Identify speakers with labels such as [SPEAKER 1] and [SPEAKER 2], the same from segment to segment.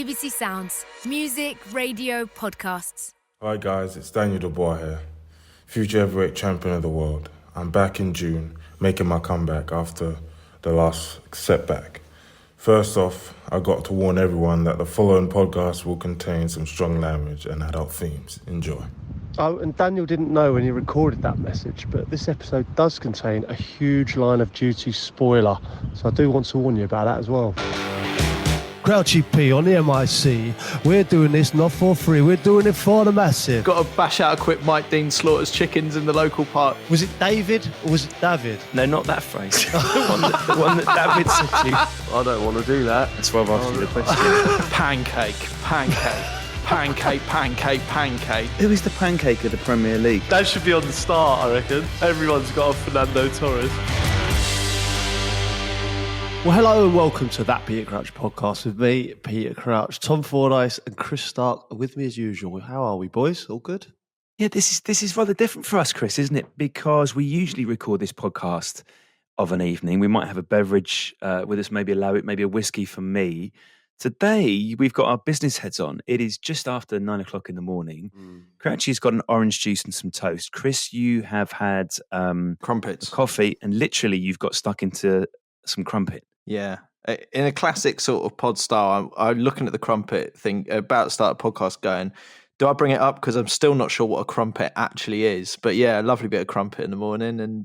[SPEAKER 1] BBC Sounds. Music, radio, podcasts.
[SPEAKER 2] Hi guys, it's Daniel Dubois here, future heavyweight champion of the world. I'm back in June, making my comeback after the last setback. First off, I got to warn everyone that the following podcast will contain some strong language and adult themes. Enjoy.
[SPEAKER 3] Oh, and Daniel didn't know when he recorded that message, but this episode does contain a huge Line of Duty spoiler, so I do want to warn you about that as well.
[SPEAKER 4] Crouchy P on the MIC. We're doing this not for free. We're doing it for the massive.
[SPEAKER 5] Got to bash out a quick Mike Dean slaughters chickens in the local park.
[SPEAKER 4] Was it David or was it David?
[SPEAKER 6] No, not that phrase. the one that David said to you.
[SPEAKER 5] I don't want to do that.
[SPEAKER 6] That's why I've asked you the question.
[SPEAKER 5] Pancake. Pancake.
[SPEAKER 6] Who is the pancake of the Premier League?
[SPEAKER 3] That should be on the start, I reckon. Everyone's got a Fernando Torres. Well, hello and welcome to That Peter Crouch podcast with me, Peter Crouch, Tom Fordyce and Chris Stark are with me as usual. How are we, boys? All good?
[SPEAKER 6] Yeah, this is rather different for us, Chris, isn't it? Because we usually record this podcast of an evening. We might have a beverage with us, maybe a whiskey for me. Today, we've got our business heads on. It is just after 9 o'clock in the morning. Crouchy's got an orange juice and some toast. Chris, you have had
[SPEAKER 5] Crumpets.
[SPEAKER 6] Coffee, and literally you've got stuck into some crumpet.
[SPEAKER 5] Yeah. In a classic sort of pod style, I'm looking at the crumpet thing, about to start a podcast going, do I bring it up? Because I'm still not sure what a crumpet actually is. But yeah, a lovely bit of crumpet in the morning and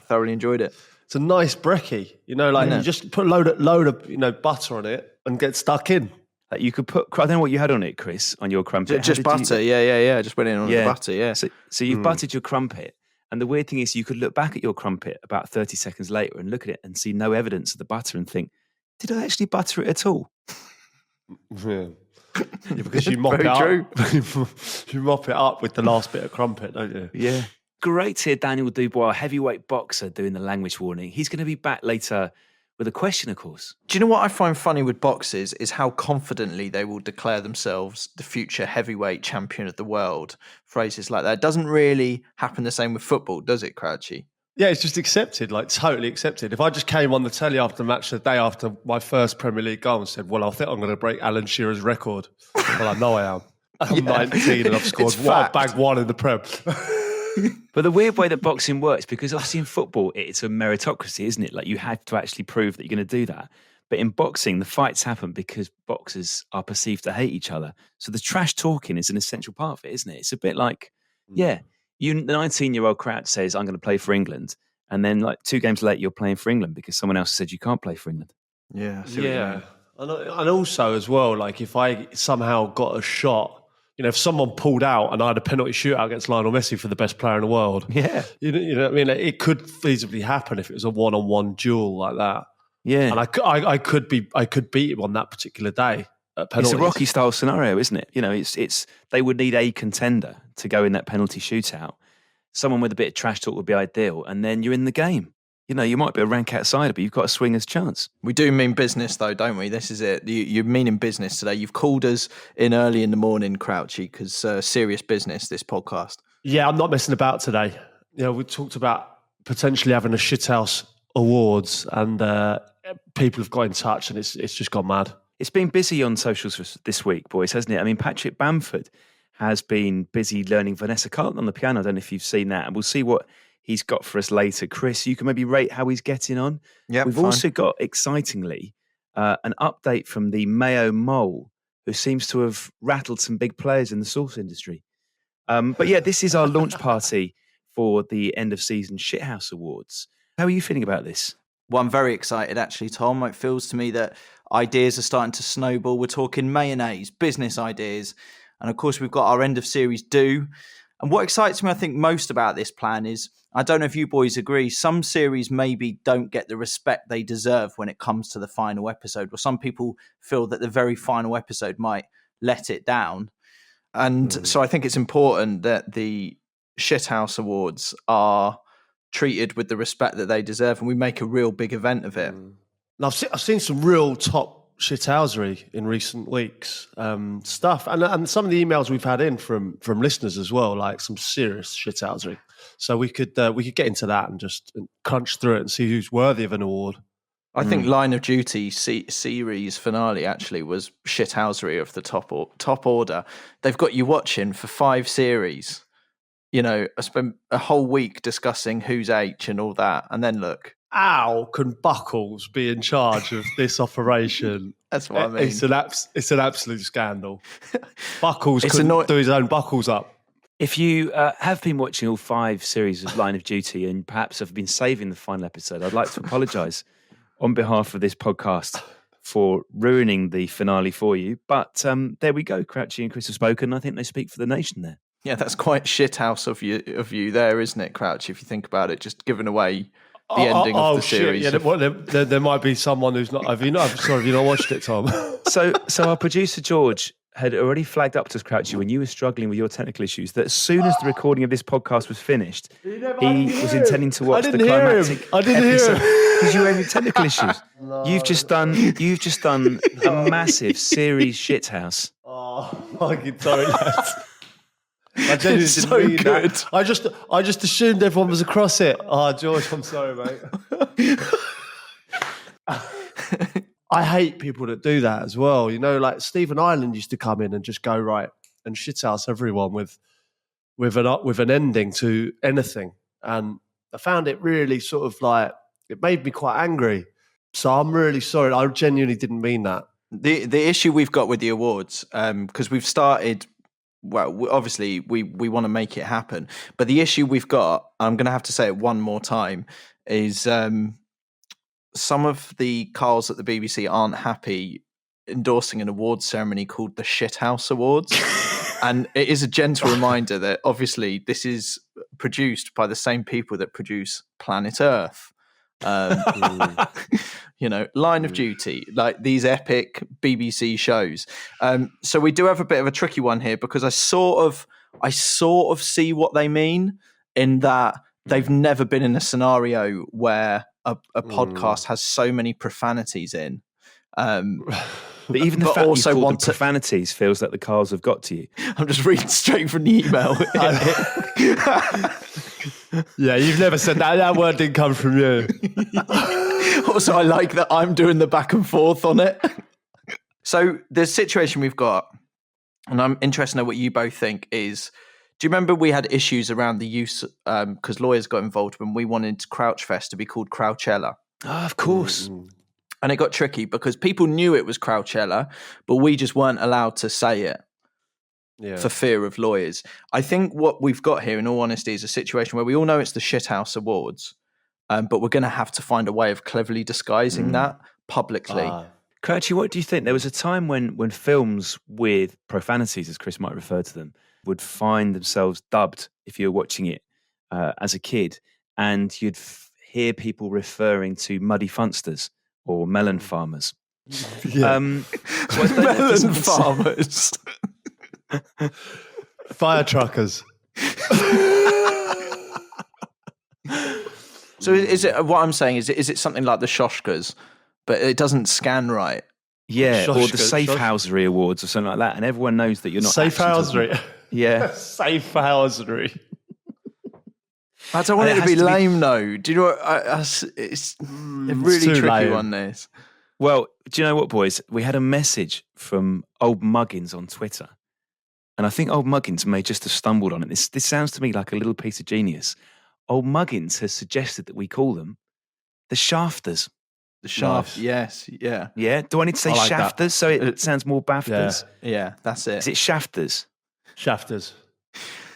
[SPEAKER 5] thoroughly enjoyed it.
[SPEAKER 3] It's a nice brekkie, you just put a load of butter on it and get stuck in.
[SPEAKER 6] Like you could put, I don't know what you had on it, Chris, on your crumpet.
[SPEAKER 5] Just butter, yeah. Just went in on the butter, yeah.
[SPEAKER 6] So you've buttered your crumpet. And the weird thing is you could look back at your crumpet about 30 seconds later and look at it and see no evidence of the butter and think, did I actually butter it at all?
[SPEAKER 3] Yeah, because you mop it up. You mop it up with the last bit of crumpet, don't you?
[SPEAKER 6] Yeah. Great to hear Daniel Dubois, heavyweight boxer, doing the language warning. He's going to be back later with a question, of course.
[SPEAKER 5] Do you know what I find funny with boxers is how confidently they will declare themselves the future heavyweight champion of the world. Phrases like that. It doesn't really happen the same with football, does it, Crouchy?
[SPEAKER 3] Yeah, it's just accepted, totally accepted. If I just came on the telly after the match the day after my first Premier League goal and said, well, I think I'm going to break Alan Shearer's record. Well, I know I am. I'm 19 and I've scored bag one in the Prem.
[SPEAKER 6] But the weird way that boxing works, because obviously in football, it's a meritocracy, isn't it? Like you have to actually prove that you're going to do that. But in boxing, the fights happen because boxers are perceived to hate each other. So the trash talking is an essential part of it, isn't it? It's a bit like, the 19-year-old Crouch says, I'm going to play for England. And then 2 games later, you're playing for England because someone else said you can't play for England.
[SPEAKER 5] Yeah.
[SPEAKER 3] Yeah. And also as well, if I somehow got a shot, if someone pulled out and I had a penalty shootout against Lionel Messi for the best player in the world, you know what I mean? It could feasibly happen if it was a one-on-one duel like that.
[SPEAKER 6] Yeah,
[SPEAKER 3] and I could beat him on that particular day at penalties.
[SPEAKER 6] It's a Rocky style scenario, isn't it? It's they would need a contender to go in that penalty shootout. Someone with a bit of trash talk would be ideal, and then you're in the game. You might be a rank outsider, but you've got a swinger's chance.
[SPEAKER 5] We do mean business, though, don't we? This is it. You mean in business today. You've called us in early in the morning, Crouchy, because serious business, this podcast.
[SPEAKER 3] Yeah, I'm not messing about today. We talked about potentially having a Shithouse awards, and people have got in touch, and it's just gone mad.
[SPEAKER 6] It's been busy on socials this week, boys, hasn't it? I mean, Patrick Bamford has been busy learning Vanessa Carlton on the piano. I don't know if you've seen that, and we'll see what he's got for us later. Chris, you can maybe rate how he's getting on.
[SPEAKER 5] Yeah,
[SPEAKER 6] we've also got, excitingly, an update from the Mayo mole, who seems to have rattled some big players in the sauce industry. But yeah, this is our launch party for the end of season Shithouse Awards. How are you feeling about this?
[SPEAKER 5] Well, I'm very excited, actually, Tom. It feels to me that ideas are starting to snowball. We're talking mayonnaise, business ideas. And of course, we've got our end of series do. And what excites me, I think, most about this plan is, I don't know if you boys agree, some series maybe don't get the respect they deserve when it comes to the final episode, or some people feel that the very final episode might let it down. And so I think it's important that the Shithouse Awards are treated with the respect that they deserve, and we make a real big event of it.
[SPEAKER 3] Now, I've seen some real top shithousery in recent weeks, stuff, and some of the emails we've had in from listeners as well, like some serious shithousery. So we could get into that and just crunch through it and see who's worthy of an award.
[SPEAKER 5] I think Line of Duty series finale actually was shithousery of the top order. They've got you watching for 5 series. You know, I spent a whole week discussing who's H and all that, and then look.
[SPEAKER 3] How can Buckles be in charge of this operation?
[SPEAKER 5] That's what I mean.
[SPEAKER 3] It's an absolute scandal. Buckles couldn't do his own buckles up.
[SPEAKER 6] If you have been watching all 5 series of Line of Duty and perhaps have been saving the final episode, I'd like to apologise on behalf of this podcast for ruining the finale for you. But there we go. Crouchy and Chris have spoken. I think they speak for the nation there.
[SPEAKER 5] Yeah, that's quite shithouse of you there, isn't it, Crouch? If you think about it, just giving away the ending of the series.
[SPEAKER 3] Shit. Yeah, there might be someone who's not. Have you not watched it, Tom?
[SPEAKER 6] So our producer George had already flagged up to Crouchy when you were struggling with your technical issues that as soon as the recording of this podcast was finished, he was intending to watch the climactic.
[SPEAKER 3] I didn't hear him
[SPEAKER 6] because you were having technical issues. No. You've just done a massive series shithouse.
[SPEAKER 3] Oh, fucking sorry, lads. I genuinely
[SPEAKER 5] it's
[SPEAKER 3] didn't
[SPEAKER 5] so
[SPEAKER 3] mean
[SPEAKER 5] good.
[SPEAKER 3] That. I just assumed everyone was across it. Oh, George, I'm sorry, mate. I hate people that do that as well. You know, like Stephen Ireland used to come in and just go right and shithouse everyone with an ending to anything, and I found it really sort of like it made me quite angry. So I'm really sorry. I genuinely didn't mean that.
[SPEAKER 5] The issue we've got with the awards, because we've started. Well, obviously, we want to make it happen. But the issue we've got, I'm going to have to say it one more time, is some of the Carls at the BBC aren't happy endorsing an awards ceremony called the Shithouse Awards. And it is a gentle reminder that obviously this is produced by the same people that produce Planet Earth. You know, Line of Duty, like these epic BBC shows. So we do have a bit of a tricky one here because I sort of see what they mean in that they've never been in a scenario where a podcast has so many profanities in.
[SPEAKER 6] But even the fact also you want profanities feels like the Carls have got to you.
[SPEAKER 5] I'm just reading straight from the email.
[SPEAKER 3] Yeah, you've never said that. That word didn't come from you.
[SPEAKER 5] Also, I like that I'm doing the back and forth on it. So the situation we've got, and I'm interested to know what you both think, is, do you remember we had issues around the use, because lawyers got involved when we wanted Crouchfest to be called Crouchella?
[SPEAKER 6] Oh, of course.
[SPEAKER 5] And it got tricky because people knew it was Crouchella, but we just weren't allowed to say it. Yeah. For fear of lawyers. I think what we've got here, in all honesty, is a situation where we all know it's the Shithouse Awards, but we're going to have to find a way of cleverly disguising that publicly.
[SPEAKER 6] Crouchy, what do you think? There was a time when films with profanities, as Chris might refer to them, would find themselves dubbed, if you were watching it as a kid, and you'd hear people referring to muddy funsters or melon farmers.
[SPEAKER 5] Yeah. Melon farmers.
[SPEAKER 3] Fire truckers.
[SPEAKER 5] So is it what I'm saying? Is it something like the Shoshkas, but it doesn't scan right?
[SPEAKER 6] Yeah, or the Safehousery Awards or something like that, and everyone knows that you're not
[SPEAKER 3] Safehousery.
[SPEAKER 6] Yeah,
[SPEAKER 3] Safehousery.
[SPEAKER 5] I don't want it to be lame, though. Do you know what? It's a really tricky
[SPEAKER 3] lame.
[SPEAKER 5] one. This.
[SPEAKER 6] Well, do you know what, boys? We had a message from Old Muggins on Twitter. And I think Old Muggins may just have stumbled on it. This sounds to me like a little piece of genius. Old Muggins has suggested that we call them the Shafters.
[SPEAKER 5] The Shaft, yes, yeah.
[SPEAKER 6] Yeah? Do I need to say
[SPEAKER 3] like
[SPEAKER 6] Shafters
[SPEAKER 3] that.
[SPEAKER 6] so it sounds more BAFTAs?
[SPEAKER 5] Yeah, that's it.
[SPEAKER 6] Is it Shafters?
[SPEAKER 3] Shafters.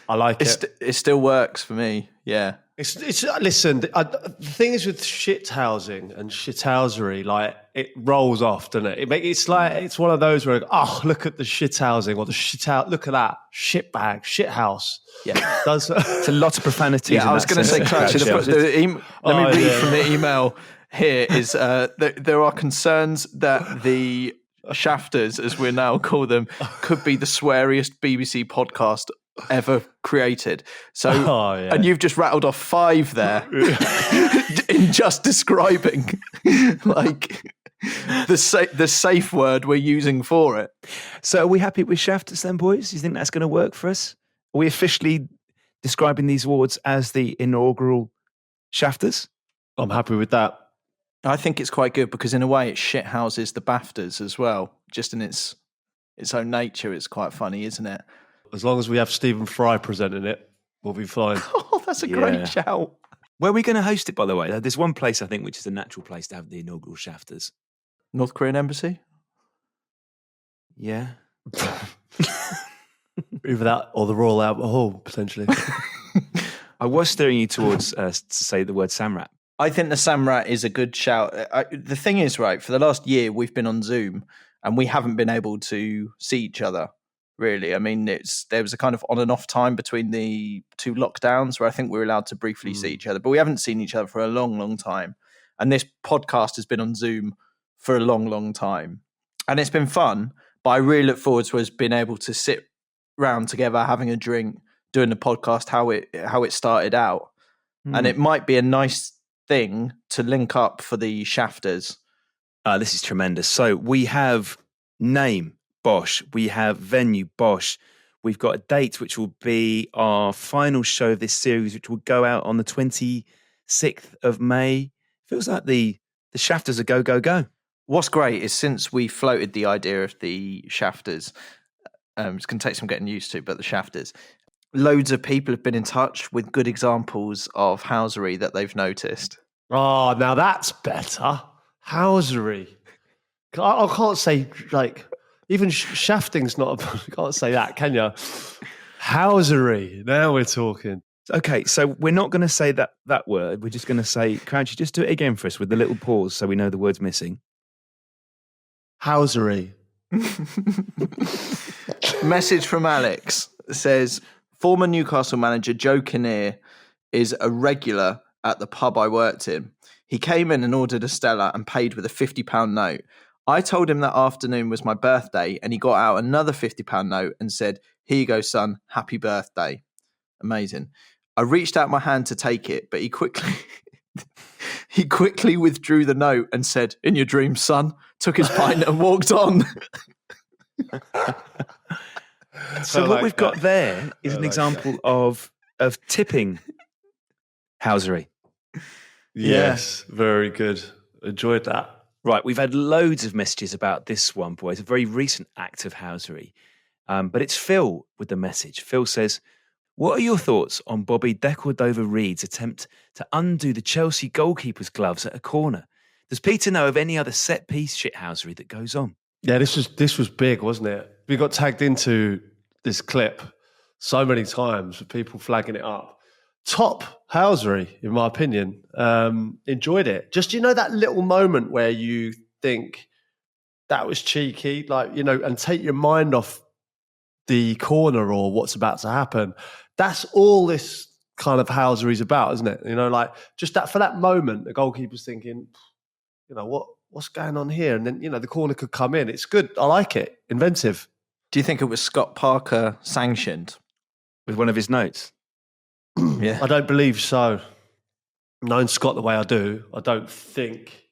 [SPEAKER 3] I like it.
[SPEAKER 5] It still works for me, yeah.
[SPEAKER 3] It's listen, the thing is with shithousing and shithousery, like it rolls off, doesn't it? It's like it's one of those where, oh, look at the shithousing or the shithouse. Look at that shitbag, shithouse.
[SPEAKER 5] Yeah,
[SPEAKER 6] it's a lot of profanities.
[SPEAKER 5] Yeah, I was going to say, Crouch, let me read from the email here. Is there are concerns that the Shafters, as we now call them, could be the sweariest BBC podcast ever created. So, and you've just rattled off 5 there in just describing like the safe word we're using for it.
[SPEAKER 6] So, are we happy with Shafters then, boys? Do you think that's going to work for us? Are we officially describing these awards as the inaugural Shafters?
[SPEAKER 3] I'm happy with that.
[SPEAKER 5] I think it's quite good because in a way it shithouses the BAFTAs as well. Just in its own nature, it's quite funny, isn't it?
[SPEAKER 3] As long as we have Stephen Fry presenting it, we'll be fine.
[SPEAKER 5] Oh, that's a great shout.
[SPEAKER 6] Where are we going to host it, by the way? There's one place, I think, which is a natural place to have the inaugural SHAFTAs.
[SPEAKER 5] North Korean embassy?
[SPEAKER 6] Yeah.
[SPEAKER 3] Either that or the Royal Albert Hall, potentially.
[SPEAKER 6] I was steering you towards to say the word Samrat.
[SPEAKER 5] I think the Samrat is a good shout. The thing is, right, for the last year, we've been on Zoom and we haven't been able to see each other, really. I mean, there was a kind of on and off time between the two lockdowns where I think we were allowed to briefly see each other, but we haven't seen each other for a long, long time. And this podcast has been on Zoom for a long, long time. And it's been fun, but I really look forward to us being able to sit round together, having a drink, doing the podcast, how it started out. And it might be a nice thing to link up for the SHAFTAs.
[SPEAKER 6] This is tremendous. So we have name, Bosch. We have venue, Bosch. We've got a date, which will be our final show of this series, which will go out on the 26th of May. Feels like the SHAFTAs are go, go, go.
[SPEAKER 5] What's great is since we floated the idea of the SHAFTAs, it's going to take some getting used to, but the SHAFTAs, loads of people have been in touch with good examples of housery that they've noticed.
[SPEAKER 3] Oh, now that's better. Housery. I can't say, like, even shafting's not, you can't say that, can you? Housery. Now we're talking.
[SPEAKER 6] Okay, so we're not going to say that word. We're just going to say, Crouchy, just do it again for us with the little pause so we know the word's missing.
[SPEAKER 3] Housery.
[SPEAKER 5] Message from Alex says, former Newcastle manager Joe Kinnear is a regular at the pub I worked in. He came in and ordered a Stella and paid with a £50 note. I told him that afternoon was my birthday and he got out another £50 note and said, here you go, son, happy birthday. Amazing. I reached out my hand to take it, but he quickly withdrew the note and said, in your dreams, son, took his pint and walked on.
[SPEAKER 6] So what we've got there is an example of tipping housery.
[SPEAKER 3] Yes, very good. Enjoyed that.
[SPEAKER 6] Right, we've had loads of messages about this one, boys. A very recent act of housery. But it's Phil with the message. Phil says, what are your thoughts on Bobby Decordova-Reid's attempt to undo the Chelsea goalkeeper's gloves at a corner? Does Peter know of any other set-piece shithousery that goes on?
[SPEAKER 3] Yeah, this was big, wasn't it? We got tagged into this clip so many times with people flagging it up. Top housery, in my opinion. Enjoyed it. Just, that little moment where you think that was cheeky, and take your mind off the corner or what's about to happen. That's all this kind of housery is about, isn't it? Just that for that moment, the goalkeeper's thinking, what's going on here? And then, the corner could come in. It's good. I like it. Inventive.
[SPEAKER 5] Do you think it was Scott Parker sanctioned?
[SPEAKER 6] With one of his notes?
[SPEAKER 5] Yeah.
[SPEAKER 3] I don't believe so. Knowing Scott the way I do, I don't think.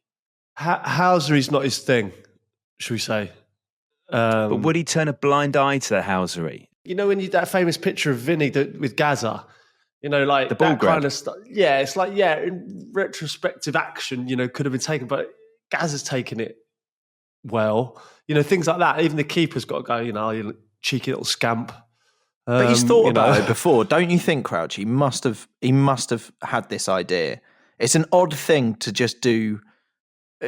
[SPEAKER 3] Housery's not his thing, should we say.
[SPEAKER 6] But would he turn a blind eye to the housery?
[SPEAKER 3] When that famous picture of Vinny with Gaza, like
[SPEAKER 6] the ball
[SPEAKER 3] that
[SPEAKER 6] grab.
[SPEAKER 3] Kind of stuff. Yeah, it's like, in retrospective action, could have been taken, but Gaza's taken it well. Things like that. Even the keeper's got to go, you cheeky little scamp.
[SPEAKER 5] But he's thought about it before, don't you think, Crouch? He must have had this idea. It's an odd thing to just do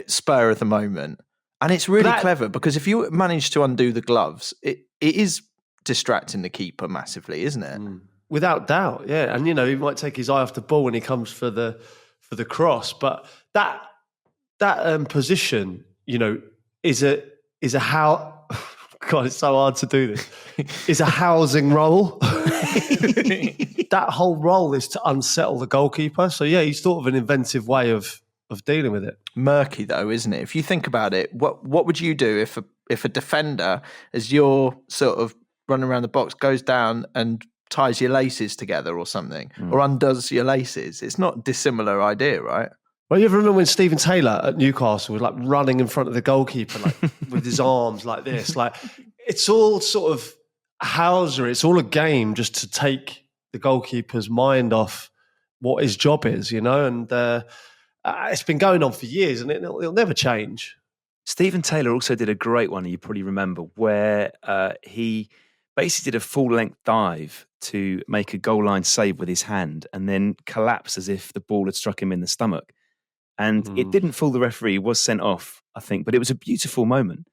[SPEAKER 5] spur of the moment. And it's really clever because if you manage to undo the gloves, it is distracting the keeper massively, isn't it?
[SPEAKER 3] Without doubt, yeah. And, he might take his eye off the ball when he comes for the cross. But that position, is a how... God, it's so hard to do this. Is a housing role. That whole role is to unsettle the goalkeeper. So, yeah, he's thought of an inventive way of dealing with it.
[SPEAKER 5] Murky, though, isn't it? If you think about it, what would you do if a defender, as you're sort of running around the box, goes down and ties your laces together or something, or undoes your laces? It's not a dissimilar idea, right?
[SPEAKER 3] Well, you ever remember when Stephen Taylor at Newcastle was like running in front of the goalkeeper, like with his arms like this? Like, it's all sort of housery. It's all a game just to take the goalkeeper's mind off what his job is, And It's been going on for years, and it'll never change.
[SPEAKER 6] Stephen Taylor also did a great one, you probably remember, where he basically did a full-length dive to make a goal line save with his hand and then collapsed as if the ball had struck him in the stomach. And it didn't fool the referee. He was sent off, I think, but it was a beautiful moment.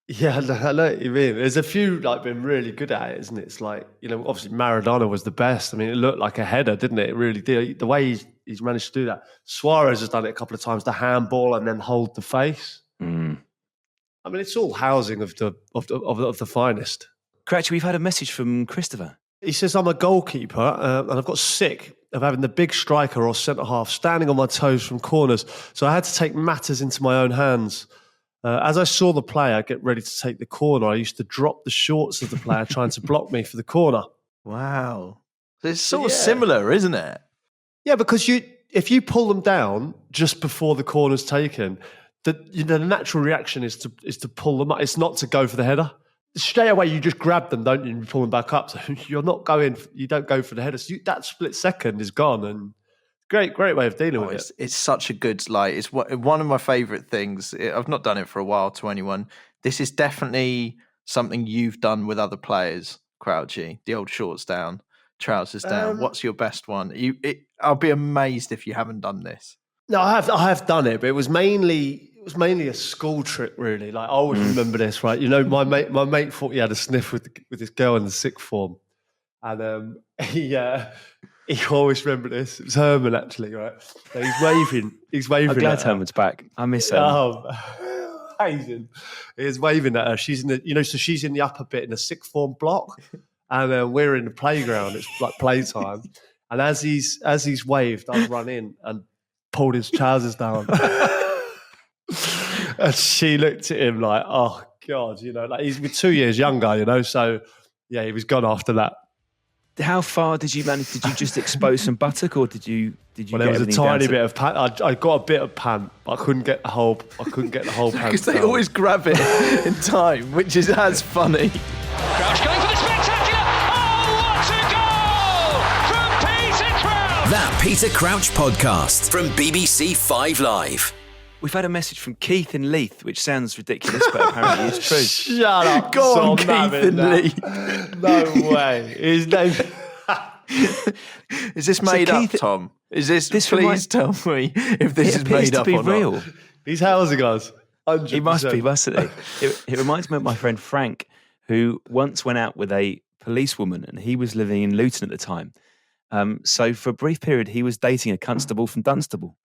[SPEAKER 3] Yeah, I know what you mean. There's a few been really good at it, isn't it? It's obviously Maradona was the best. I mean, it looked like a header, didn't it? It really did. The way he's managed to do that. Suarez has done it a couple of times, the handball and then hold the face. I mean, it's all housing of the finest.
[SPEAKER 6] Cratchit, we've had a message from Christopher.
[SPEAKER 3] He says, I'm a goalkeeper and I've got sick of having the big striker or centre-half standing on my toes from corners, so I had to take matters into my own hands. As I saw the player get ready to take the corner, I used to drop the shorts of the player trying to block me for the corner.
[SPEAKER 5] Wow. So it's sort of similar, isn't it?
[SPEAKER 3] Yeah, because if you pull them down just before the corner's taken, the natural reaction is to pull them up. It's not to go for the header. Straight away, you just grab them, don't you, and you pull them back up. So you don't go for the header. So that split second is gone, and great way of dealing with it.
[SPEAKER 5] It's such a good, it's one of my favourite things. I've not done it for a while to anyone. This is definitely something you've done with other players, Crouchy. The old shorts down, trousers down. What's your best one? I'll be amazed if you haven't done this.
[SPEAKER 3] No, I have done it, but it was mainly a school trick, really. I always remember this, right? My mate thought he had a sniff with this girl in the sixth form, and he always remembered this. It was Herman, actually, right? So he's waving.
[SPEAKER 6] I'm glad Herman's back. I miss Herman.
[SPEAKER 3] Amazing. He's waving at her. She's in so she's in the upper bit in the sixth form block, and we're in the playground. It's like playtime, and as he's waved, I've run in and pulled his trousers down. And she looked at him like, oh God, he's 2 years younger, so yeah, he was gone after that.
[SPEAKER 6] How far did you manage? Did you just expose some buttock, or did you? Well,
[SPEAKER 3] there was a tiny bit of pant. I got a bit of pant, but I couldn't get the whole pant
[SPEAKER 5] because they always grab it in time, which is as funny.
[SPEAKER 7] Crouch going for the spectacular! Oh, what a goal from Peter Crouch!
[SPEAKER 8] That Peter Crouch podcast from BBC 5 Live.
[SPEAKER 6] We've had a message from Keith in Leith, which sounds ridiculous, but apparently it's true.
[SPEAKER 3] Shut up.
[SPEAKER 5] Go on, Keith in Leith.
[SPEAKER 3] No way. His name...
[SPEAKER 5] Is this made up, Tom? Is this please tell me if this is made up or not.
[SPEAKER 6] Real.
[SPEAKER 3] He's housing us. 100%.
[SPEAKER 6] He must be, mustn't he? It reminds me of my friend Frank, who once went out with a policewoman, and he was living in Luton at the time. So for a brief period, he was dating a constable from Dunstable.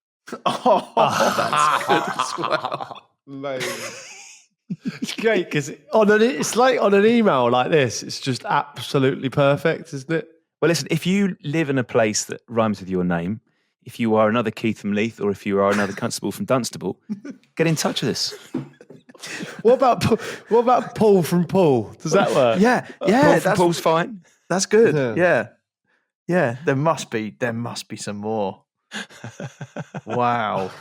[SPEAKER 5] Oh, that's good as well.
[SPEAKER 3] Amazing. It's great because it's like on an email like this, it's just absolutely perfect, isn't it?
[SPEAKER 6] Well, listen, if you live in a place that rhymes with your name, if you are another Keith from Leith, or if you are another constable from Dunstable, get in touch with us.
[SPEAKER 3] What about Paul from Paul? Does that work?
[SPEAKER 5] Yeah,
[SPEAKER 6] Paul from Paul's fine.
[SPEAKER 5] That's good. Yeah. There must be some more. Wow.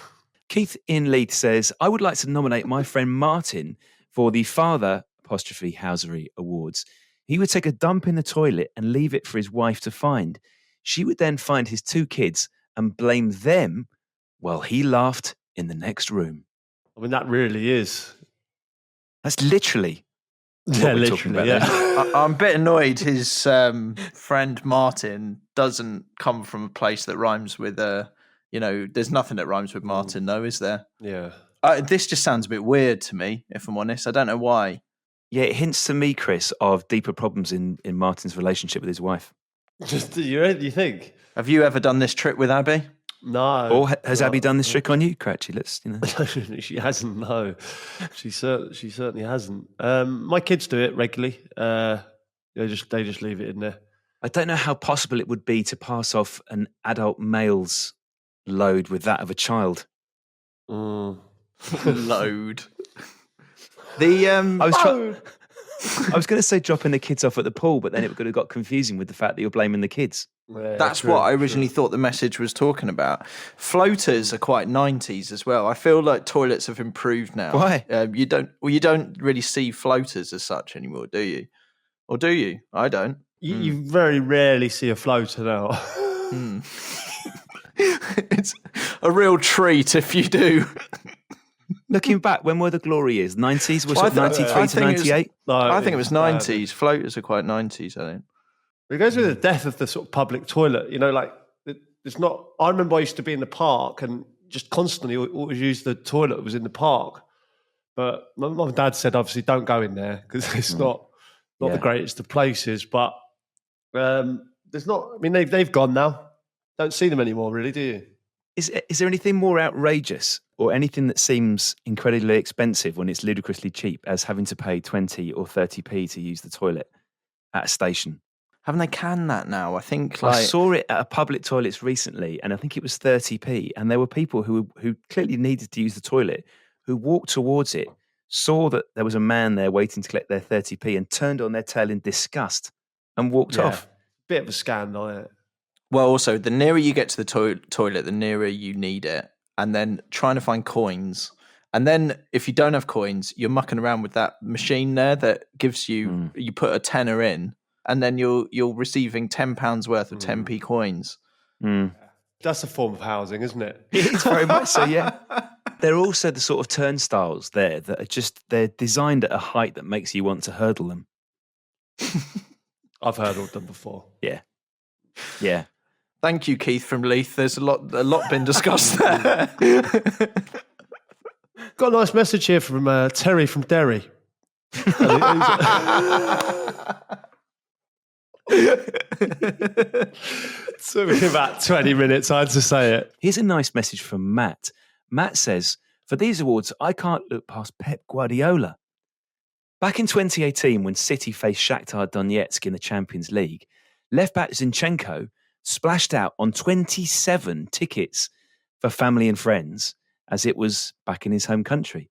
[SPEAKER 6] Keith in Leith says, I would like to nominate my friend Martin for the Father''Housery Awards. He would take a dump in the toilet and leave it for his wife to find. She would then find his 2 kids and blame them while he laughed in the next room.
[SPEAKER 3] I mean, that really is.
[SPEAKER 6] That's literally what we're talking about.
[SPEAKER 5] Yeah. I'm a bit annoyed his friend Martin doesn't come from a place that rhymes with there's nothing that rhymes with Martin though, is there?
[SPEAKER 3] Yeah.
[SPEAKER 5] This just sounds a bit weird to me, if I'm honest. I don't know why.
[SPEAKER 6] Yeah, it hints to me, Chris, of deeper problems in Martin's relationship with his wife.
[SPEAKER 3] Just you think?
[SPEAKER 5] Have you ever done this trick with Abby?
[SPEAKER 6] No. Or has Abby done this trick on you, Cratchy?
[SPEAKER 3] She hasn't. No, she certainly hasn't. My kids do it regularly. They just leave it in there.
[SPEAKER 6] I don't know how possible it would be to pass off an adult male's load with that of a child.
[SPEAKER 5] Load.
[SPEAKER 6] I was going to say dropping the kids off at the pool, but then it would have got confusing with the fact that you're blaming the kids.
[SPEAKER 5] Yeah, that's true, what I originally thought the message was talking about. Floaters are quite 90s as well. I feel like toilets have improved now.
[SPEAKER 6] Why?
[SPEAKER 5] You don't really see floaters as such anymore, do you? Or do you? I don't.
[SPEAKER 3] You very rarely see a floater now.
[SPEAKER 5] It's a real treat if you do.
[SPEAKER 6] Looking back, when were the glory years? 90s? Was it 93 to 98?
[SPEAKER 5] I think it was 90s. Floaters are quite 90s, I think.
[SPEAKER 3] It goes with the death of the sort of public toilet. Like it's not. I remember I used to be in the park and just constantly always use the toilet that was in the park. But my mum and dad said, obviously, don't go in there because it's not the greatest of places. But there's not. I mean, they've gone now. Don't see them anymore, really, do you?
[SPEAKER 6] Is there anything more outrageous or anything that seems incredibly expensive when it's ludicrously cheap as having to pay 20 or 30p to use the toilet at a station?
[SPEAKER 5] Haven't they canned that now? I think
[SPEAKER 6] I saw it at a public toilets recently, and I think it was 30p. And there were people who clearly needed to use the toilet who walked towards it, saw that there was a man there waiting to collect their 30p and turned on their tail in disgust and walked off.
[SPEAKER 3] Bit of a scandal, isn't it?
[SPEAKER 5] Well, also, the nearer you get to the toilet, the nearer you need it. And then trying to find coins. And then if you don't have coins, you're mucking around with that machine there that gives you, you put a tenner in, and then you're receiving £10 worth of 10p coins.
[SPEAKER 3] That's a form of housing, isn't it?
[SPEAKER 6] It's very much so, yeah. There are also the sort of turnstiles there that are they're designed at a height that makes you want to hurdle them.
[SPEAKER 3] I've hurdled them before.
[SPEAKER 6] Yeah. Yeah.
[SPEAKER 5] Thank you, Keith from Leith. There's a lot been discussed there.
[SPEAKER 3] Got a nice message here from Terry from Derry. Took me about 20 minutes, I had to say it.
[SPEAKER 6] Here's a nice message from Matt. Matt says, for these awards, I can't look past Pep Guardiola. Back in 2018, when City faced Shakhtar Donetsk in the Champions League, left-back Zinchenko splashed out on 27 tickets for family and friends, as it was back in his home country.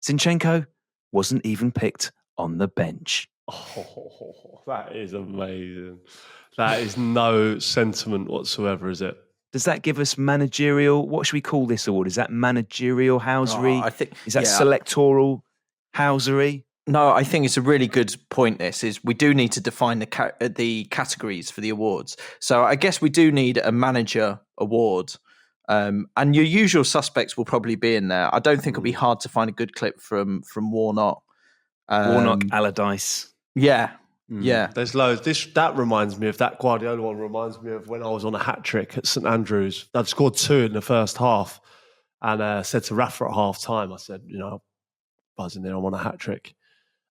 [SPEAKER 6] Zinchenko wasn't even picked on the bench.
[SPEAKER 3] Oh, that is amazing. That is no sentiment whatsoever, is it?
[SPEAKER 6] Does that give us managerial? What should we call this award? Is that managerial housery?
[SPEAKER 5] I think,
[SPEAKER 6] is that selectoral housery?
[SPEAKER 5] No, I think it's a really good point. This is we do need to define the categories for the awards. So I guess we do need a manager award, and your usual suspects will probably be in there. I don't think it'll be hard to find a good clip from Warnock.
[SPEAKER 6] Warnock, Allardyce.
[SPEAKER 5] Yeah. Yeah.
[SPEAKER 3] There's loads. That reminds me of that Guardiola one. Reminds me of when I was on a hat trick at St Andrews. I'd scored 2 in the first half, and said to Rafa at half time, I said, buzzing there, I'm on a hat trick.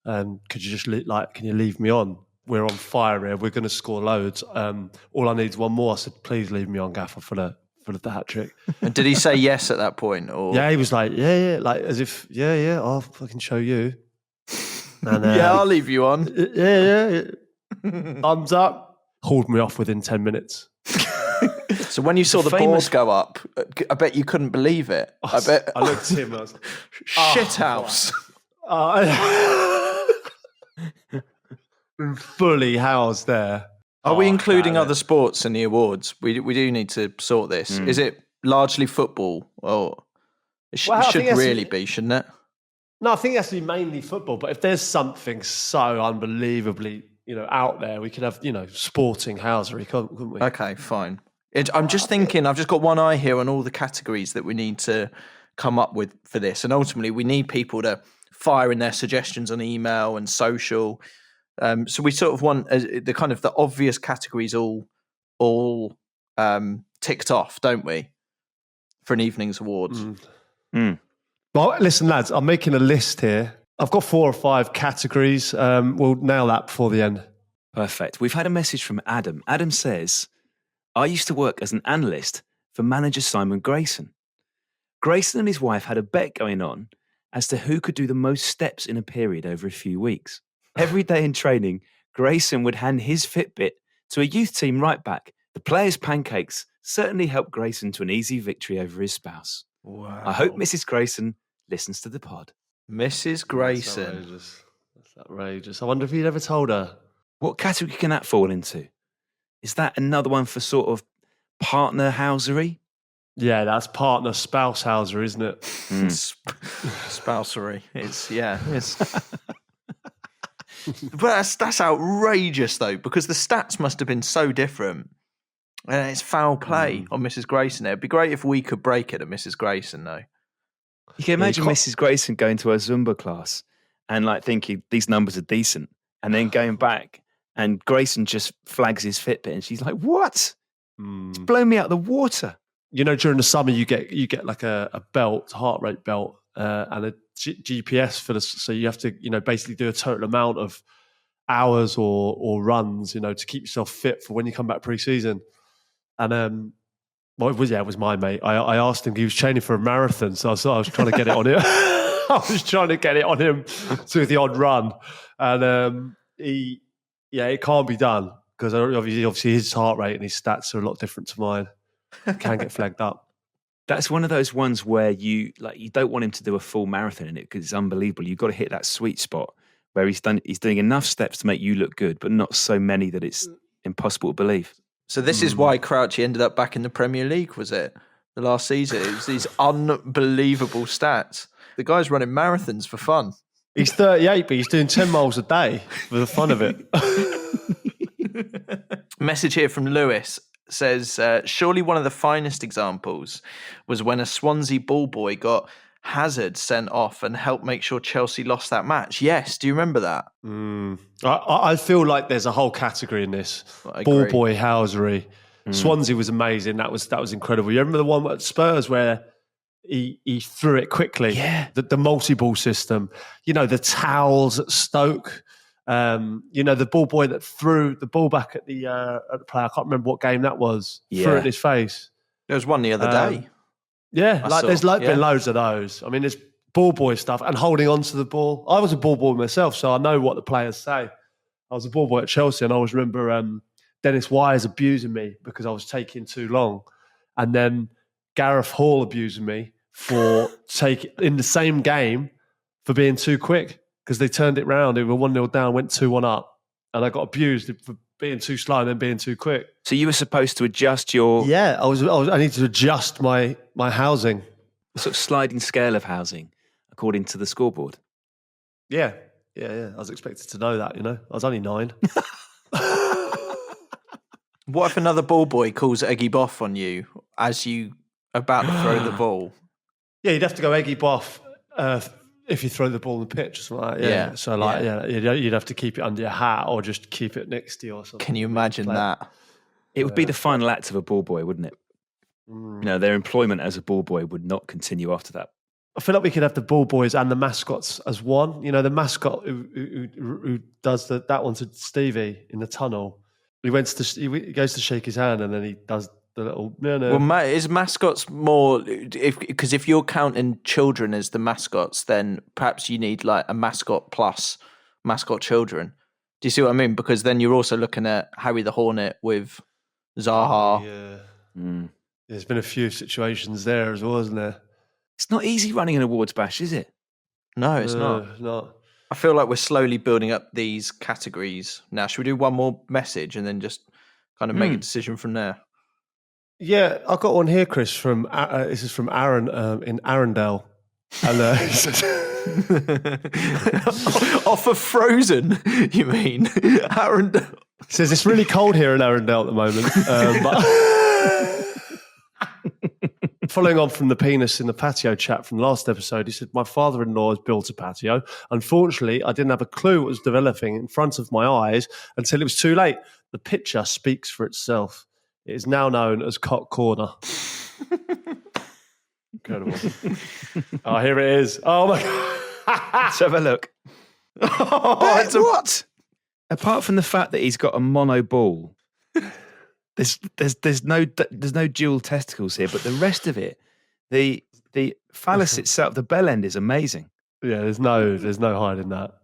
[SPEAKER 3] Could you just can you leave me on? We're on fire here. We're going to score loads. All I need is one more. I said, please leave me on, Gaffer, for the hat trick.
[SPEAKER 5] And did he say yes at that point? Or
[SPEAKER 3] yeah, he was like, yeah, like as if, yeah, I'll fucking show you. And,
[SPEAKER 5] I'll leave you on.
[SPEAKER 3] Yeah. Thumbs up. Hauled me off within 10 minutes.
[SPEAKER 5] So when you saw the balls go up, I bet you couldn't believe it. I
[SPEAKER 3] looked at him and I was like,
[SPEAKER 5] shithouse.
[SPEAKER 3] Fully housed there.
[SPEAKER 5] Are we including other sports in the awards? We do need to sort this. Is it largely football? Or it should really be, shouldn't it?
[SPEAKER 3] No, I think it has to be mainly football. But if there's something so unbelievably, out there, we could have, sporting housery, couldn't we?
[SPEAKER 5] Okay, fine. I'm just thinking, I've just got one eye here on all the categories that we need to come up with for this. And ultimately, we need people to fire in their suggestions on email and social. So we sort of want the kind of the obvious categories all ticked off, don't we? For an evening's awards.
[SPEAKER 3] Well, listen, lads, I'm making a list here. I've got 4 or 5 categories. We'll nail that before the end.
[SPEAKER 6] Perfect. We've had a message from Adam. Adam says, I used to work as an analyst for manager Simon Grayson. Grayson and his wife had a bet going on as to who could do the most steps in a period over a few weeks. Every day in training, Grayson would hand his Fitbit to a youth team right back. The players' pancakes certainly helped Grayson to an easy victory over his spouse.
[SPEAKER 5] Wow.
[SPEAKER 6] I hope Mrs. Grayson listens to the pod.
[SPEAKER 5] Mrs. Grayson.
[SPEAKER 3] That's outrageous. I wonder if he'd ever told her.
[SPEAKER 6] What category can that fall into? Is that another one for sort of partner housery?
[SPEAKER 3] Yeah, that's partner spouse housery, isn't it?
[SPEAKER 5] Spousery. It's. But that's outrageous though, because the stats must have been so different. And it's foul play on Mrs. Grayson. It'd be great if we could break it at Mrs. Grayson, though.
[SPEAKER 6] You can imagine Mrs. Grayson going to her Zumba class and like thinking these numbers are decent, and then going back and Grayson just flags his Fitbit and she's like, "What? It's blown me out of the water."
[SPEAKER 3] You know, during the summer you get like a belt, heart rate belt, and a GPS for this. So you have to, basically do a total amount of hours or runs, to keep yourself fit for when you come back pre-season. And it was my mate. I asked him, he was training for a marathon, so I was trying to get it on him. I was trying to get it on him to the odd run. And it can't be done because obviously his heart rate and his stats are a lot different to mine. Can get flagged up.
[SPEAKER 6] That's one of those ones where you don't want him to do a full marathon in it because it's unbelievable. You've got to hit that sweet spot where he's doing enough steps to make you look good, but not so many that it's impossible to believe.
[SPEAKER 5] So this is why Crouchy ended up back in the Premier League, was it? The last season. It was these unbelievable stats. The guy's running marathons for fun.
[SPEAKER 3] He's 38, but he's doing 10 miles a day for the fun of it.
[SPEAKER 5] Message here from Lewis says, surely one of the finest examples was when a Swansea ball boy got Hazard sent off and helped make sure Chelsea lost that match. Yes, do you remember that?
[SPEAKER 3] I feel like there's a whole category in this. Ball boy housery. Swansea was amazing. That was incredible. You remember the one at Spurs where he threw it quickly?
[SPEAKER 6] Yeah.
[SPEAKER 3] The multi-ball system. The towels at Stoke. The ball boy that threw the ball back at the player. I can't remember what game that was.
[SPEAKER 6] Yeah.
[SPEAKER 3] Threw it in his face.
[SPEAKER 5] There was one the other day.
[SPEAKER 3] Yeah, there's been loads of those. I mean, there's ball boy stuff and holding on to the ball. I was a ball boy myself, so I know what the players say. I was a ball boy at Chelsea, and I always remember Dennis Wise abusing me because I was taking too long, and then Gareth Hall abusing me for in the same game for being too quick because they turned it round. They were 1-0 down, went 2-1 up, and I got abused for being too slow and then being too quick.
[SPEAKER 6] So you were supposed to adjust your...
[SPEAKER 3] Yeah, I need to adjust my housing.
[SPEAKER 6] sort of sliding scale of housing according to the scoreboard.
[SPEAKER 3] Yeah. I was expected to know that, I was only 9.
[SPEAKER 5] What if another ball boy calls Eggy Boff on you as you about to throw the ball?
[SPEAKER 3] Yeah, you'd have to go Eggy Boff if you throw the ball in the pitch or something like that. Yeah. So you'd have to keep it under your hat or just keep it next to you or something.
[SPEAKER 5] Can you imagine that?
[SPEAKER 6] It would be the final act of a ball boy, wouldn't it? Their employment as a ball boy would not continue after that.
[SPEAKER 3] I feel like we could have the ball boys and the mascots as one. The mascot who does that one to Stevie in the tunnel. He goes to shake his hand and then he does the little no.
[SPEAKER 5] Well, is mascots more because if you're counting children as the mascots, then perhaps you need like a mascot plus mascot children. Do you see what I mean? Because then you're also looking at Harry the Hornet with Zaha.
[SPEAKER 3] Yeah. There's been a few situations there as well, isn't there?
[SPEAKER 6] It's not easy running an awards bash, is it?
[SPEAKER 5] No, it's not.
[SPEAKER 3] Not.
[SPEAKER 5] I feel like we're slowly building up these categories. Now, should we do one more message and then just kind of make a decision from there?
[SPEAKER 3] Yeah, I got one here, Chris. This is from Aaron in Arundel, and he says,
[SPEAKER 5] off of Frozen, you mean? Arundel.
[SPEAKER 3] He says it's really cold here in Arundel at the moment. But following on from the penis in the patio chat from the last episode, he said, my father-in-law has built a patio. Unfortunately, I didn't have a clue what was developing in front of my eyes until it was too late. The picture speaks for itself. It is now known as Cock Corner. Incredible. Oh, here it is. Oh, my God.
[SPEAKER 6] Let's have a look. What? Apart from the fact that he's got a mono ball, there's no dual testicles here, but the rest of it, the phallus itself, the bell end is amazing.
[SPEAKER 3] Yeah, there's no hiding that.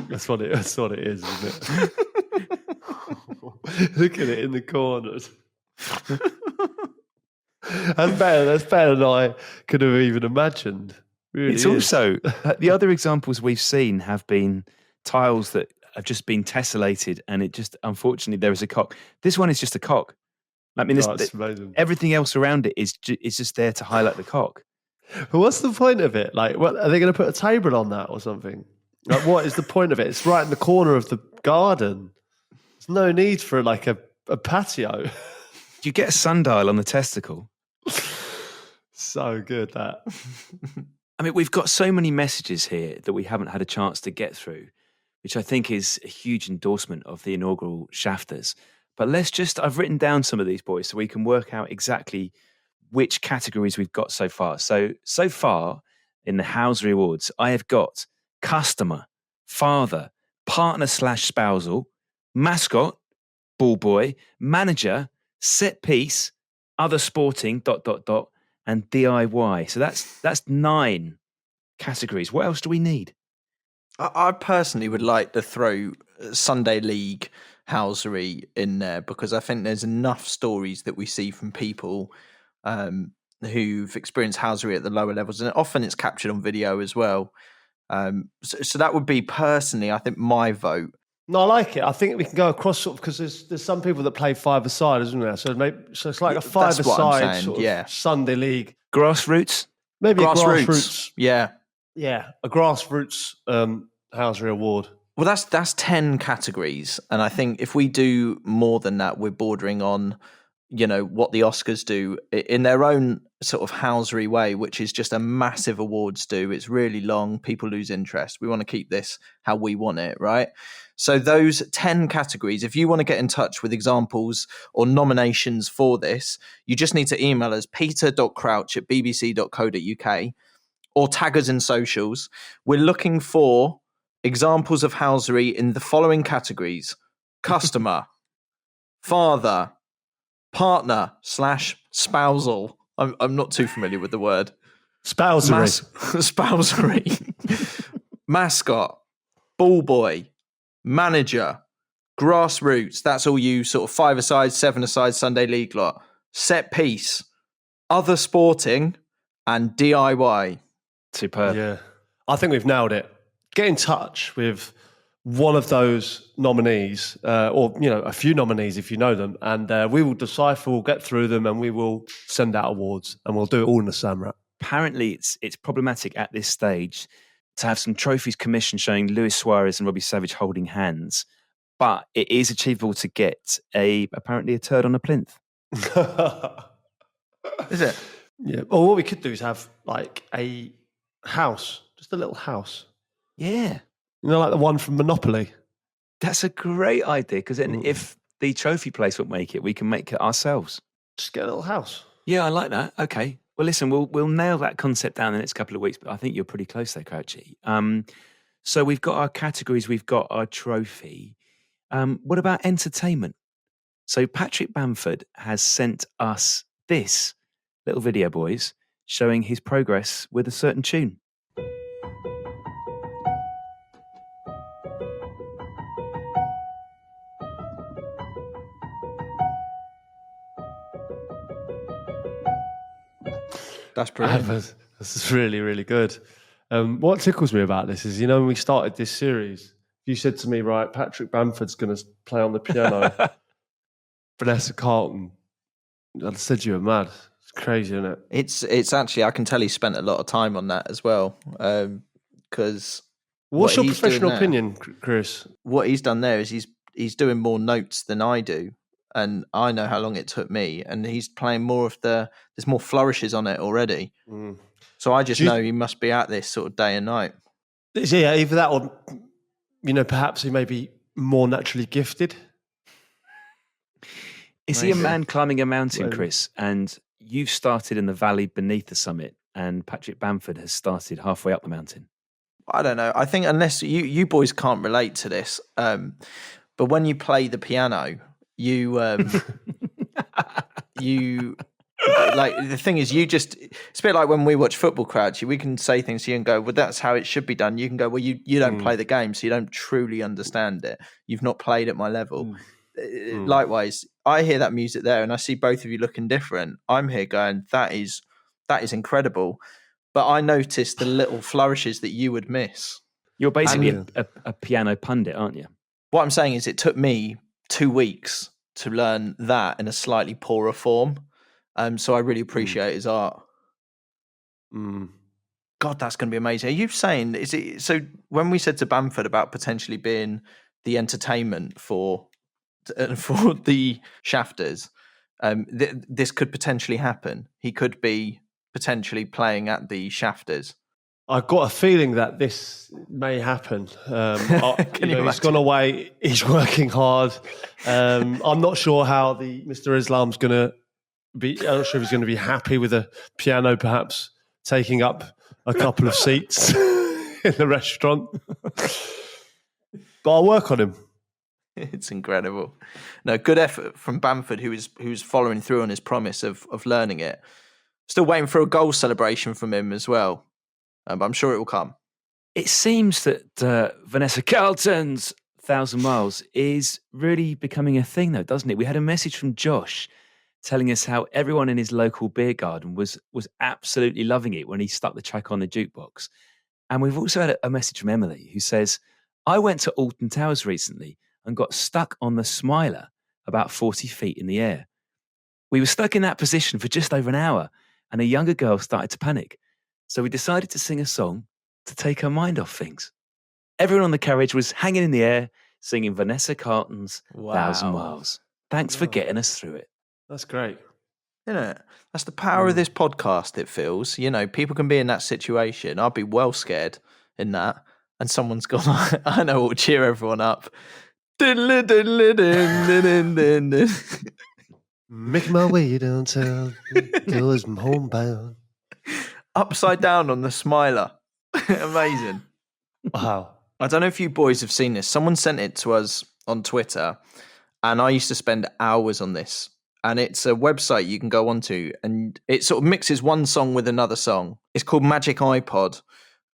[SPEAKER 3] That's what it is, isn't it? Look at it in the corners. That's better than I could have even imagined. Really
[SPEAKER 6] it's
[SPEAKER 3] is.
[SPEAKER 6] Also the other examples we've seen have been tiles that have just been tessellated, and it just unfortunately there is a cock. This one is just a cock. I mean, everything else around it is just there to highlight the cock.
[SPEAKER 3] But what's the point of it? Like, what are they going to put a table on that or something? Like, what is the point of it? It's right in the corner of the garden. There's no need for like a a patio.
[SPEAKER 6] You get a sundial on the testicle.
[SPEAKER 3] So good, that.
[SPEAKER 6] I mean, we've got so many messages here that we haven't had a chance to get through, which I think is a huge endorsement of the inaugural SHAFTAs. But I've written down some of these, boys, so we can work out exactly which categories we've got so far. So far in the Housery Awards, I have got customer, father, partner/spousal, mascot, ball boy, manager, set piece, other sporting, ... and DIY. So that's 9 categories. What else do we need?
[SPEAKER 5] I personally would like to throw Sunday League housery in there because I think there's enough stories that we see from people who've experienced housery at the lower levels, and often it's captured on video as well. So that would be personally, I think, my vote.
[SPEAKER 3] No, I like it. I think we can go across sort of because there's some people that play five-a-side, isn't there? So it's like a five-a-side sort of Sunday League.
[SPEAKER 6] Grassroots?
[SPEAKER 3] Maybe a grassroots.
[SPEAKER 5] Yeah.
[SPEAKER 3] Yeah, a grassroots housery award.
[SPEAKER 5] Well, that's 10 categories. And I think if we do more than that, we're bordering on, what the Oscars do in their own sort of housery way, which is just a massive awards do. It's really long. People lose interest. We want to keep this how we want it, right? So those 10 categories, if you want to get in touch with examples or nominations for this, you just need to email us peter.crouch@bbc.co.uk or tag us in socials. We're looking for examples of housery in the following categories: customer, father, partner/spousal. I'm not too familiar with the word.
[SPEAKER 3] Spousery.
[SPEAKER 5] Spousery. Mascot, ball boy, manager, grassroots. That's all you sort of 5-a-side, 7-a-side Sunday League lot. Set piece, other sporting, and DIY.
[SPEAKER 6] Superb.
[SPEAKER 3] Yeah. I think we've nailed it. Get in touch with one of those nominees, or a few nominees if you know them, and we will decipher, we'll get through them, and we will send out awards, and we'll do it all in the Samrat.
[SPEAKER 6] Apparently, it's problematic at this stage to have some trophies commissioned showing Luis Suarez and Robbie Savage holding hands, but it is achievable to get apparently a turd on a plinth.
[SPEAKER 5] Is it?
[SPEAKER 3] Yeah. Well, what we could do is have like a house, just a little house.
[SPEAKER 6] Yeah.
[SPEAKER 3] Like the one from Monopoly.
[SPEAKER 6] That's a great idea, because then if the trophy place won't make it, we can make it ourselves.
[SPEAKER 3] Just get a little house.
[SPEAKER 6] Yeah, I like that. Okay. Well, listen, we'll nail that concept down in the next couple of weeks, but I think you're pretty close there, Crouchy. So we've got our categories, we've got our trophy. What about entertainment? So Patrick Bamford has sent us this little video, boys, showing his progress with a certain tune.
[SPEAKER 5] That's brilliant.
[SPEAKER 3] This is really, really good. What tickles me about this is, when we started this series, you said to me, right, Patrick Bamford's going to play on the piano. Vanessa Carlton. I said you were mad. It's crazy, isn't it?
[SPEAKER 5] It's actually, I can tell he spent a lot of time on that as well. Because
[SPEAKER 3] what's your professional opinion, Chris?
[SPEAKER 5] What he's done there is he's doing more notes than I do. And I know how long it took me, and he's playing more of there's more flourishes on it already. So I just know he must be at this sort of day and night.
[SPEAKER 3] Yeah, either that or, perhaps he may be more naturally gifted.
[SPEAKER 6] Is he a man climbing a mountain, Chris? And you've started in the valley beneath the summit, and Patrick Bamford has started halfway up the mountain.
[SPEAKER 5] I don't know. I think unless you boys can't relate to this, but when you play the piano, you like, the thing is, it's a bit like when we watch football, Crouchy. We can say things to you and go, well, that's how it should be done. You can go, well, you don't play the game, so you don't truly understand it. You've not played at my level. Likewise, I hear that music there and I see both of you looking different. I'm here going, that is incredible. But I noticed the little flourishes that you would miss.
[SPEAKER 6] You're basically a piano pundit, aren't you?
[SPEAKER 5] What I'm saying is it took me 2 weeks to learn that in a slightly poorer form. So I really appreciate his art. God, that's going to be amazing. Are you saying, is it, so when we said to Bamford about potentially being the entertainment for for the Shafters, this could potentially happen. He could be potentially playing at the Shafters.
[SPEAKER 3] I've got a feeling that this may happen. He's gone away. He's working hard. I'm not sure how Mr. Islam's going to be. I'm not sure if he's going to be happy with a piano, perhaps taking up a couple of seats in the restaurant. But I'll work on him.
[SPEAKER 5] It's incredible. No, good effort from Bamford, who was following through on his promise of learning it. Still waiting for a goal celebration from him as well. But I'm sure it will come.
[SPEAKER 6] It seems that Vanessa Carlton's 1,000 Miles is really becoming a thing, though, doesn't it? We had a message from Josh telling us how everyone in his local beer garden was absolutely loving it when he stuck the track on the jukebox. And we've also had a message from Emily who says, I went to Alton Towers recently and got stuck on the Smiler about 40 feet in the air. We were stuck in that position for just over an hour and a younger girl started to panic. So we decided to sing a song to take her mind off things. Everyone on the carriage was hanging in the air, singing Vanessa Carlton's 1,000 Miles. Thanks for getting us through it.
[SPEAKER 3] That's great.
[SPEAKER 5] That's the power of this podcast, it feels. People can be in that situation. I'd be well scared in that. And someone's gone, I know what will cheer everyone up.
[SPEAKER 4] Making my way downtown, cause I'm homebound.
[SPEAKER 5] Upside down on the Smiler. Amazing.
[SPEAKER 3] Wow.
[SPEAKER 5] I don't know if you boys have seen this. Someone sent it to us on Twitter, and I used to spend hours on this. And it's a website you can go onto, and it sort of mixes one song with another song. It's called Magic iPod.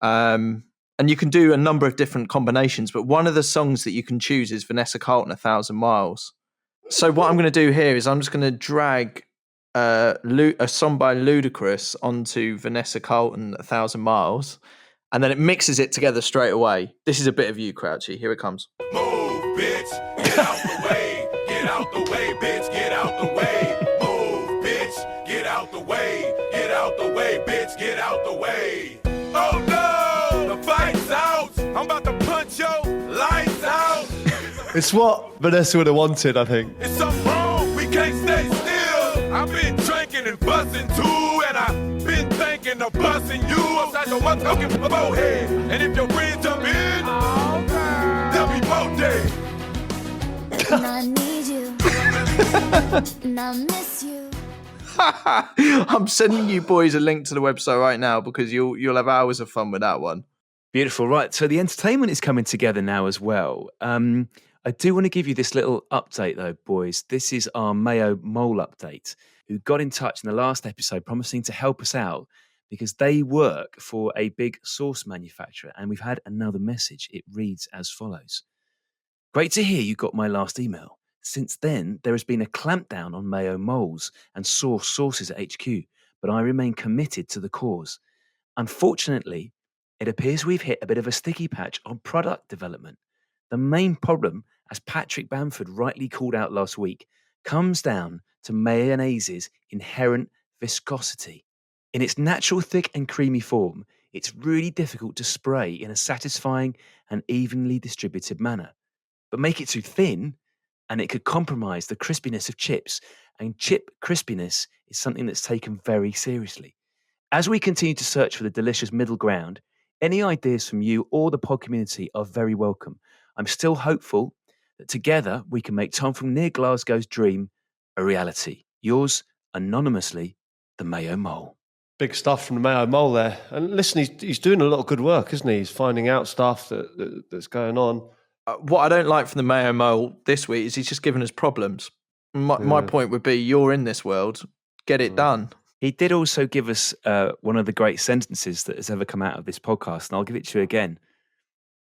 [SPEAKER 5] And you can do a number of different combinations, but one of the songs that you can choose is Vanessa Carlton, 1,000 Miles. So what I'm going to do here is I'm just going to drag a song by Ludacris onto Vanessa Carlton, 1,000 Miles, and then it mixes it together straight away. This is a bit of you, Crouchy. Here it comes.
[SPEAKER 9] Move, bitch. Get out the way. Get out the way, bitch. Get out the way. Move, bitch. Get out the way. Get out the way, bitch. Get out the way. Oh no! The fight's out. I'm about to punch your lights out.
[SPEAKER 3] It's what Vanessa would have wanted, I think.
[SPEAKER 9] It's something wrong. We can't stay still. I've been drinking and buzzing too, and I've been thinking of buzzing you upside your motherfucking forehead. And if your friends jump in, they'll be both dead.
[SPEAKER 10] And I need you. And I miss you.
[SPEAKER 5] I'm sending you boys a link to the website right now because you'll have hours of fun with that one.
[SPEAKER 6] Beautiful. Right. So the entertainment is coming together now as well. I do want to give you this little update, though, boys. This is our Mayo mole update, who got in touch in the last episode promising to help us out because they work for a big sauce manufacturer. And we've had another message. It reads as follows. Great to hear you got my last email. Since then, there has been a clampdown on Mayo moles and sauces at HQ, but I remain committed to the cause. Unfortunately, it appears we've hit a bit of a sticky patch on product development. The main problem, as Patrick Bamford rightly called out last week, comes down to mayonnaise's inherent viscosity. In its natural thick and creamy form, it's really difficult to spray in a satisfying and evenly distributed manner. But make it too thin, and it could compromise the crispiness of chips, and chip crispiness is something that's taken very seriously. As we continue to search for the delicious middle ground, any ideas from you or the pod community are very welcome. I'm still hopeful that together we can make Tom from near Glasgow's dream a reality. Yours, anonymously, the Mayo Mole.
[SPEAKER 3] Big stuff from the Mayo Mole there. And listen, he's doing a lot of good work, isn't he? He's finding out stuff that's going on.
[SPEAKER 5] What I don't like from the Mayo Mole this week is he's just giving us problems. My point would be, you're in this world, get it done.
[SPEAKER 6] He did also give us one of the great sentences that has ever come out of this podcast, and I'll give it to you again.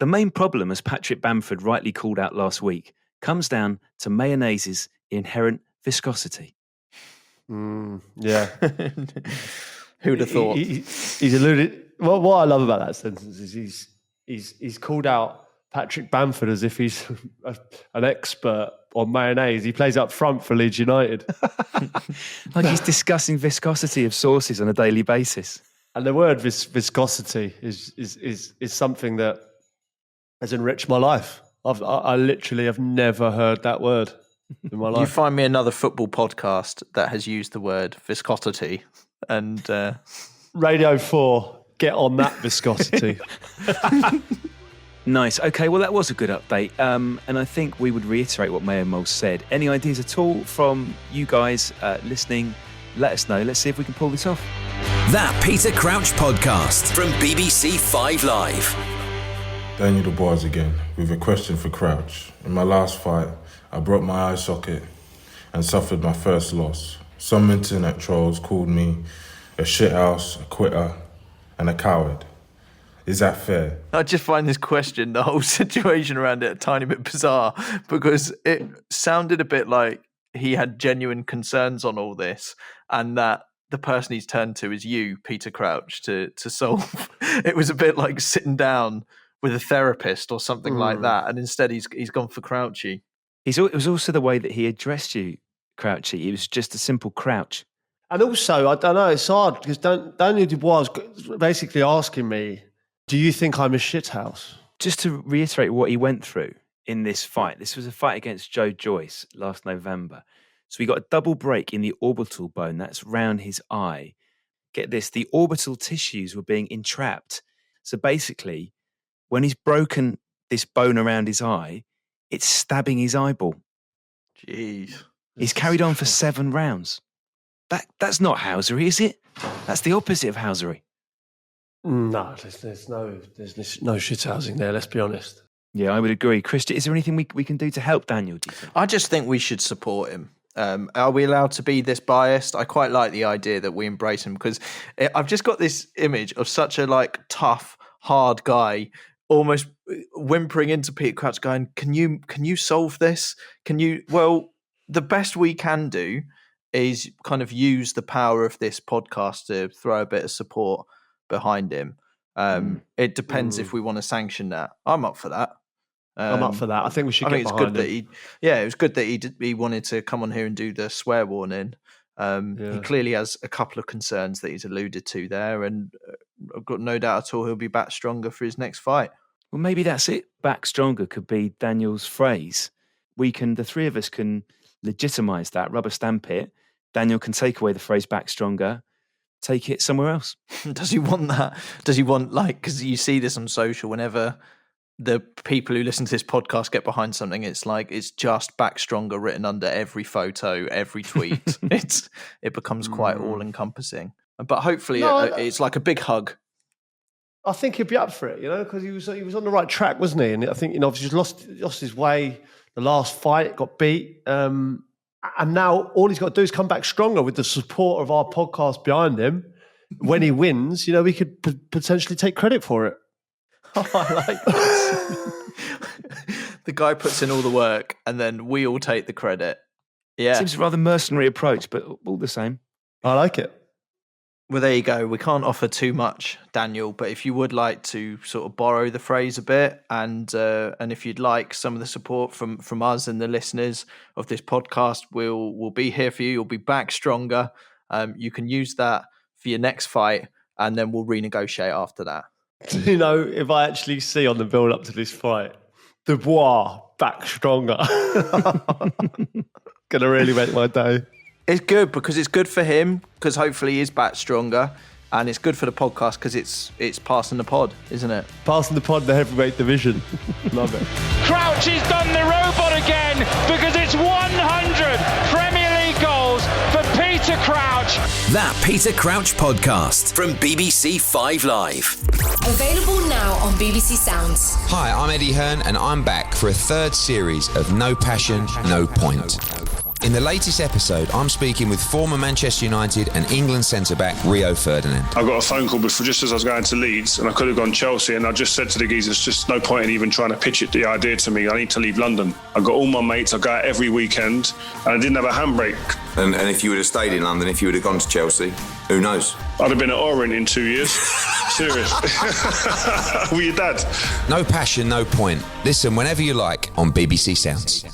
[SPEAKER 6] The main problem, as Patrick Bamford rightly called out last week, comes down to mayonnaise's inherent viscosity.
[SPEAKER 3] Yeah.
[SPEAKER 5] Who'd have thought?
[SPEAKER 3] He's alluded. What I love about that sentence is he's called out Patrick Bamford as if he's an expert on mayonnaise. He plays up front for Leeds United.
[SPEAKER 6] Like he's discussing viscosity of sauces on a daily basis.
[SPEAKER 3] And the word viscosity is something that has enriched my life. I literally have never heard that word in my
[SPEAKER 5] You
[SPEAKER 3] life.
[SPEAKER 5] find me another football podcast that has used the word viscosity, and
[SPEAKER 3] Radio 4, get on that viscosity.
[SPEAKER 6] Nice. Okay, well, that was a good update. And I think we would reiterate what Mayo Mole said. Any ideas at all from you guys listening? Let us know. Let's see if we can pull this off.
[SPEAKER 8] That Peter Crouch podcast from BBC 5 Live.
[SPEAKER 2] Daniel Dubois again with a question for Crouch. In my last fight, I broke my eye socket and suffered my first loss. Some internet trolls called me a shithouse, a quitter, and a coward. Is that fair?
[SPEAKER 5] I just find this question, the whole situation around it, a tiny bit bizarre, because it sounded a bit like he had genuine concerns on all this, and that the person he's turned to is you, Peter Crouch, to solve. It was a bit like sitting down with a therapist or something like that, and instead he's gone for Crouchy.
[SPEAKER 6] It was also the way that he addressed you, Crouchy. It was just a simple Crouch.
[SPEAKER 3] And also, I don't know, it's hard because Daniel Dubois was basically asking me, do you think I'm a shithouse?
[SPEAKER 6] Just to reiterate what he went through in this fight. This was a fight against Joe Joyce last November. So he got a double break in the orbital bone. That's round his eye. Get this, the orbital tissues were being entrapped. So basically, when he's broken this bone around his eye, it's stabbing his eyeball.
[SPEAKER 5] Jeez.
[SPEAKER 6] He's carried on for 7 rounds. That's not housery, is it? That's the opposite of housery.
[SPEAKER 3] No, there's no shithousing there, let's be honest.
[SPEAKER 6] Yeah, I would agree. Christian, is there anything we can do to help Daniel, do you think?
[SPEAKER 5] I just think we should support him. Are we allowed to be this biased? I quite like the idea that we embrace him, because I've just got this image of such a tough, hard guy almost whimpering into Peter Crouch going, can you solve this? Well, the best we can do is kind of use the power of this podcast to throw a bit of support behind him. It depends if we want to sanction that. I'm up for that.
[SPEAKER 3] I'm up for that. I think we should get behind him.
[SPEAKER 5] It was good that he wanted to come on here and do the swear warning. He clearly has a couple of concerns that he's alluded to there, and I've got no doubt at all he'll be back stronger for his next fight.
[SPEAKER 6] Well, maybe that's it. Back stronger could be Daniel's phrase. The 3 of us can legitimise that, rubber stamp it. Daniel can take away the phrase back stronger, take it somewhere else.
[SPEAKER 5] Does he want that? Does he want, because you see this on social, whenever the people who listen to this podcast get behind something, it's just back stronger written under every photo, every tweet. It becomes quite all encompassing. But hopefully it's like a big hug.
[SPEAKER 3] I think he'd be up for it, because he was on the right track, wasn't he? And I think obviously he's lost his way. The last fight got beat, and now all he's got to do is come back stronger with the support of our podcast behind him. When he wins, we could potentially take credit for it.
[SPEAKER 5] Oh, I like this. The guy puts in all the work, and then we all take the credit. Yeah,
[SPEAKER 6] seems a rather mercenary approach, but all the same,
[SPEAKER 3] I like it.
[SPEAKER 5] Well, there you go. We can't offer too much, Daniel, but if you would like to sort of borrow the phrase a bit, and if you'd like some of the support from us and the listeners of this podcast, we'll be here for you. You'll be back stronger. You can use that for your next fight, and then we'll renegotiate after that.
[SPEAKER 3] If I actually see on the build up to this fight, Dubois back stronger, gonna really make my day.
[SPEAKER 5] It's good because it's good for him, because hopefully he's back stronger, and it's good for the podcast because it's passing the pod, isn't it?
[SPEAKER 3] Passing the pod in the heavyweight division. Love it.
[SPEAKER 7] Crouch has done the robot again because it's 100 Premier League goals for Peter Crouch.
[SPEAKER 8] That Peter Crouch podcast from BBC 5 Live.
[SPEAKER 1] Available now on BBC Sounds.
[SPEAKER 11] Hi, I'm Eddie Hearn, and I'm back for a 3rd series of No Passion, No Point. In the latest episode, I'm speaking with former Manchester United and England centre-back Rio Ferdinand.
[SPEAKER 12] I got a phone call just as I was going to Leeds, and I could have gone Chelsea, and I just said to the geezers, there's just no point in even trying to pitch the idea to me. I need to leave London. I got all my mates, I go out every weekend, and I didn't have a handbrake.
[SPEAKER 13] And if you would have stayed in London, if you would have gone to Chelsea, who knows?
[SPEAKER 12] I'd have been at Orient in 2 years. Serious. With your dad.
[SPEAKER 11] No Passion, No Point. Listen whenever you like on BBC Sounds.